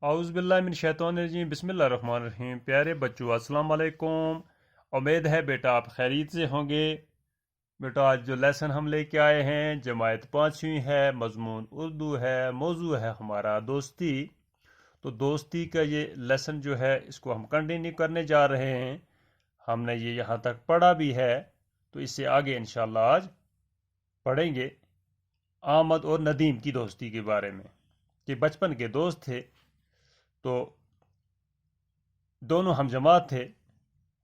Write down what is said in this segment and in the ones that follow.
اعوذ باللہ من الشیطان الرجیم بسم اللہ الرحمن الرحیم۔ پیارے بچوں السلام علیکم۔ امید ہے بیٹا آپ خیریت سے ہوں گے۔ بیٹا آج جو لیسن ہم لے کے آئے ہیں جماعت 5ویں ہے، مضمون اردو ہے، موضوع ہے ہمارا دوستی۔ تو دوستی کا یہ لیسن جو ہے اس کو ہم کنٹینیو کرنے جا رہے ہیں۔ ہم نے یہ یہاں تک پڑھا بھی ہے تو اس سے آگے انشاءاللہ آج پڑھیں گے احمد اور ندیم کی دوستی کے بارے میں کہ بچپن کے دوست تھے، تو دونوں ہم جماعت تھے،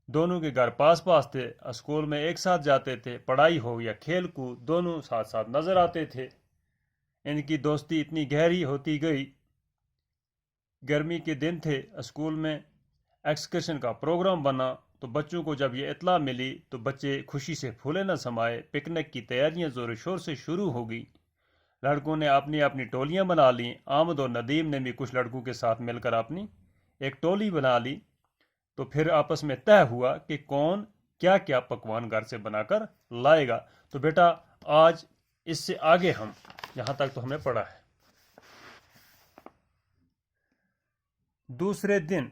دونوں کے گھر پاس پاس تھے، اسکول میں ایک ساتھ جاتے تھے، پڑھائی ہو یا کھیل کود دونوں ساتھ ساتھ نظر آتے تھے۔ ان کی دوستی اتنی گہری ہوتی گئی۔ گرمی کے دن تھے، اسکول میں ایکسکرشن کا پروگرام بنا تو بچوں کو جب یہ اطلاع ملی تو بچے خوشی سے پھولے نہ سمائے۔ پکنک کی تیاریاں زور و شور سے شروع ہو گئی۔ لڑکوں نے اپنی اپنی ٹولیاں بنا لیں۔ احمد اور ندیم نے بھی کچھ لڑکوں کے ساتھ مل کر اپنی ایک ٹولی بنا لی۔ تو پھر آپس میں طے ہوا کہ کون کیا کیا پکوان گھر سے بنا کر لائے گا۔ تو بیٹا آج اس سے آگے ہم یہاں تک تو ہمیں پڑھا ہے۔ دوسرے دن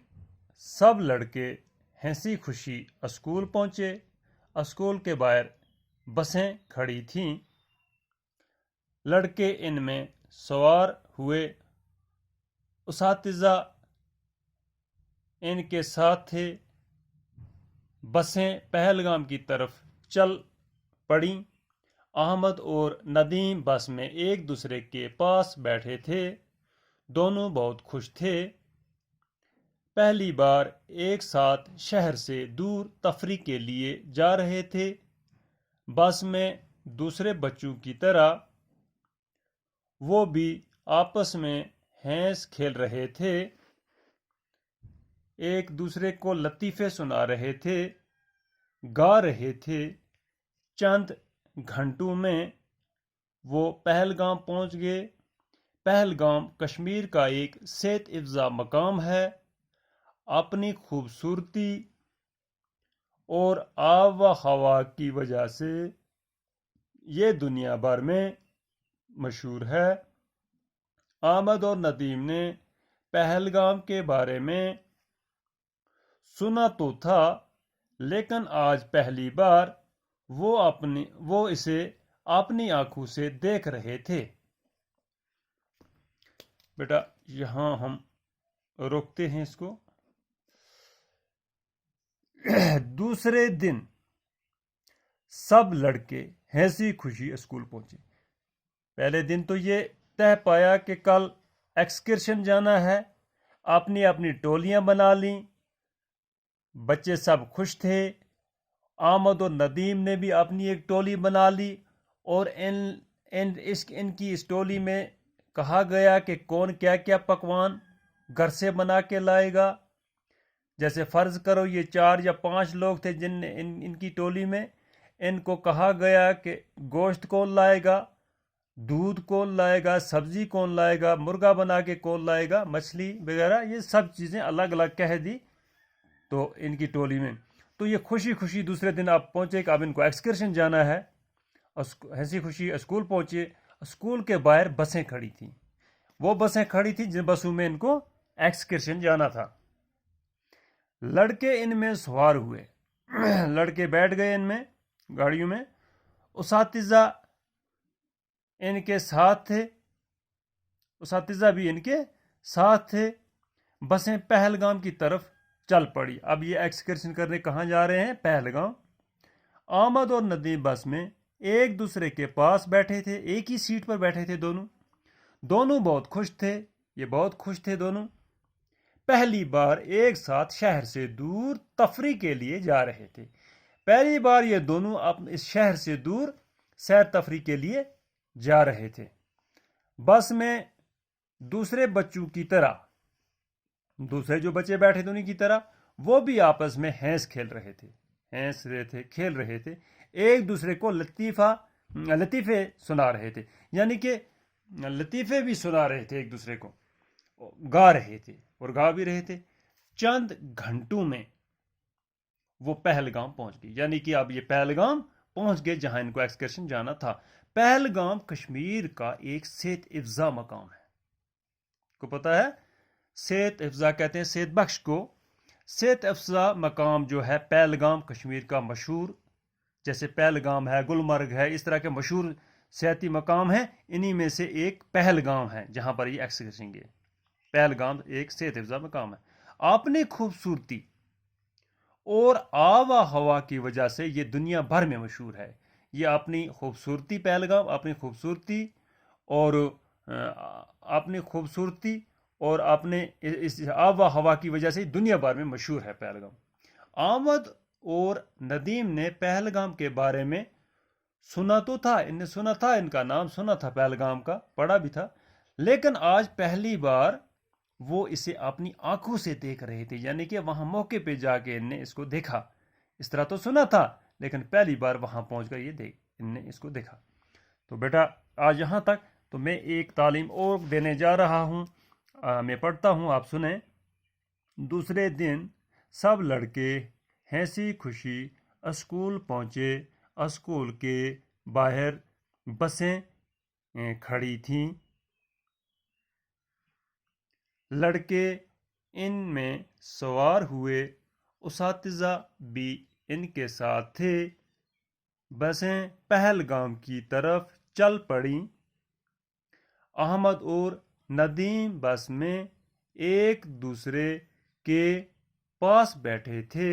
سب لڑکے ہنسی خوشی اسکول پہنچے۔ اسکول کے باہر بسیں کھڑی تھیں۔ لڑکے ان میں سوار ہوئے، اساتذہ ان کے ساتھ تھے۔ بسیں پہلگام کی طرف چل پڑیں۔ احمد اور ندیم بس میں ایک دوسرے کے پاس بیٹھے تھے۔ دونوں بہت خوش تھے، پہلی بار ایک ساتھ شہر سے دور تفریح کے لیے جا رہے تھے۔ بس میں دوسرے بچوں کی طرح وہ بھی آپس میں ہنس کھیل رہے تھے، ایک دوسرے کو لطیفے سنا رہے تھے، گا رہے تھے۔ چند گھنٹوں میں وہ پہلگام پہنچ گئے۔ پہلگام کشمیر کا ایک صحت افزا مقام ہے۔ اپنی خوبصورتی اور آب و ہوا کی وجہ سے یہ دنیا بھر میں مشہور ہے۔ احمد اور ندیم نے پہلگام کے بارے میں سنا تو تھا، لیکن آج پہلی بار وہ اسے اپنی آنکھوں سے دیکھ رہے تھے۔ بیٹا یہاں ہم روکتے ہیں اس کو۔ دوسرے دن سب لڑکے ہنسی خوشی اسکول پہنچے۔ پہلے دن تو یہ طے پایا کہ کل ایکسکرشن جانا ہے، اپنی اپنی ٹولیاں بنا لیں۔ بچے سب خوش تھے۔ احمد اور ندیم نے بھی اپنی ایک ٹولی بنا لی اور ان کی اس ٹولی میں کہا گیا کہ کون کیا کیا پکوان گھر سے بنا کے لائے گا۔ جیسے فرض کرو یہ 4 یا 5 لوگ تھے جن نے ان کی ٹولی میں، ان کو کہا گیا کہ گوشت کون لائے گا، دودھ کون لائے گا، سبزی کون لائے گا، مرغا بنا کے کون لائے گا، مچھلی وغیرہ، یہ سب چیزیں الگ الگ کہہ دی تو ان کی ٹولی میں۔ تو یہ خوشی خوشی دوسرے دن آپ پہنچے کہ اب ان کو ایکسکرشن جانا ہے۔ ہنسی خوشی اسکول پہنچے۔ اسکول کے باہر بسیں کھڑی تھیں، وہ بسیں کھڑی تھیں جن بسوں میں ان کو ایکسکرشن جانا تھا۔ لڑکے ان میں سوار ہوئے، لڑکے بیٹھ گئے ان میں گاڑیوں میں۔ اساتذہ ان کے ساتھ تھے، اساتذہ بھی ان کے ساتھ تھے۔ بسیں پہلگام کی طرف چل پڑی۔ اب یہ ایکسکرشن کرنے کہاں جا رہے ہیں؟ پہلگام۔ احمد اور ندیم بس میں ایک دوسرے کے پاس بیٹھے تھے، ایک ہی سیٹ پر بیٹھے تھے دونوں بہت خوش تھے، یہ بہت خوش تھے دونوں، پہلی بار ایک ساتھ شہر سے دور تفریح کے لیے جا رہے تھے۔ پہلی بار یہ دونوں اس شہر سے دور سیر تفریح کے لیے جا رہے تھے۔ بس میں دوسرے بچوں کی طرح، دوسرے جو بچے بیٹھے تھے انہیں کی طرح وہ بھی آپس میں ہنس کھیل رہے تھے، ایک دوسرے کو لطیفے سنا رہے تھے، یعنی کہ لطیفے بھی سنا رہے تھے، ایک دوسرے کو گا رہے تھے اور گا بھی رہے تھے۔ چند گھنٹوں میں وہ پہلگام پہنچ گئے، یعنی کہ اب یہ پہلگام پہنچ گئے جہاں ان کو ایکسکرشن جانا تھا۔ پہلگام کشمیر کا ایک صحت افزا مقام ہے، کو پتا ہے صحت افزا کہتے ہیں صحت بخش کو. صحت افزا مقام جو ہے پہلگام کشمیر کا مشہور، جیسے پہلگام ہے، گلمرگ ہے، اس طرح کے مشہور صحتی مقام ہیں، انہی میں سے ایک پہلگام ہے جہاں پر یہ ایکسکرشن گئے. پہلگام ایک صحت افزا مقام ہے. اپنی خوبصورتی اور آب و ہوا کی وجہ سے یہ دنیا بھر میں مشہور ہے. یہ اپنی خوبصورتی پہلگام اپنی خوبصورتی اور اپنی خوبصورتی اور اپنے اس آب و ہوا کی وجہ سے دنیا بھر میں مشہور ہے پہلگام. احمد اور ندیم نے پہلگام کے بارے میں سنا تو تھا، ان نے سنا تھا، ان کا نام سنا تھا پہلگام کا، پڑھا بھی تھا، لیکن آج پہلی بار وہ اسے اپنی آنکھوں سے دیکھ رہے تھے. یعنی کہ وہاں موقع پہ جا کے ان نے اس کو دیکھا. اس طرح تو سنا تھا لیکن پہلی بار وہاں پہنچ کر ان نے اس کو دیکھا. تو بیٹا آج یہاں تک. تو میں ایک تعلیم اور دینے جا رہا ہوں، میں پڑھتا ہوں، آپ سنیں. دوسرے دن سب لڑکے ہنسی خوشی اسکول پہنچے. اسکول کے باہر بسیں کھڑی تھیں. لڑکے ان میں سوار ہوئے، اساتذہ بھی ان کے ساتھ تھے. بسیں پہلگام کی طرف چل پڑیں. احمد اور ندیم بس میں ایک دوسرے کے پاس بیٹھے تھے.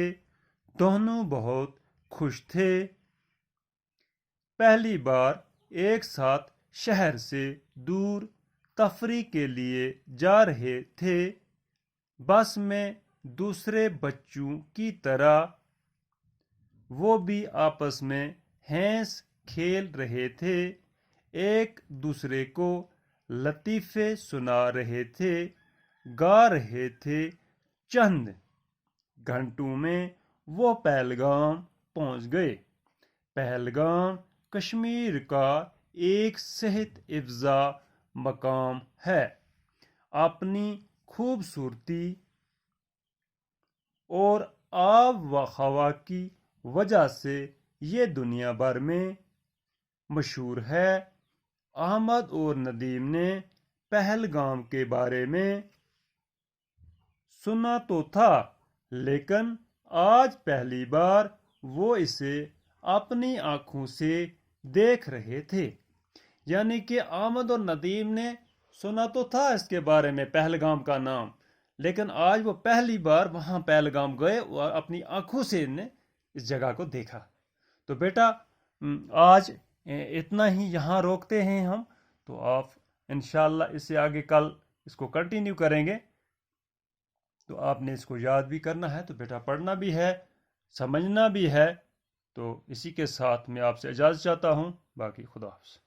دونوں بہت خوش تھے. پہلی بار ایک ساتھ شہر سے دور تفریح کے لیے جا رہے تھے. بس میں دوسرے بچوں کی طرح وہ بھی آپس میں ہنس کھیل رہے تھے، ایک دوسرے کو لطیفے سنا رہے تھے، گا رہے تھے. چند گھنٹوں میں وہ پہلگام پہنچ گئے. پہلگام کشمیر کا ایک صحت افزا مقام ہے. اپنی خوبصورتی اور آب و ہوا کی وجہ سے یہ دنیا بھر میں مشہور ہے. احمد اور ندیم نے پہلگام کے بارے میں سنا تو تھا لیکن آج پہلی بار وہ اسے اپنی آنکھوں سے دیکھ رہے تھے. یعنی کہ احمد اور ندیم نے سنا تو تھا اس کے بارے میں، پہلگام کا نام، لیکن آج وہ پہلی بار وہاں پہلگام گئے اور اپنی آنکھوں سے ان نے اس جگہ کو دیکھا. تو بیٹا آج اتنا ہی یہاں روکتے ہیں ہم. تو آپ انشاءاللہ اس سے آگے کل اس کو کنٹینیو کریں گے. تو آپ نے اس کو یاد بھی کرنا ہے. تو بیٹا پڑھنا بھی ہے، سمجھنا بھی ہے. تو اسی کے ساتھ میں آپ سے اجازت چاہتا ہوں. باقی خدا حافظ.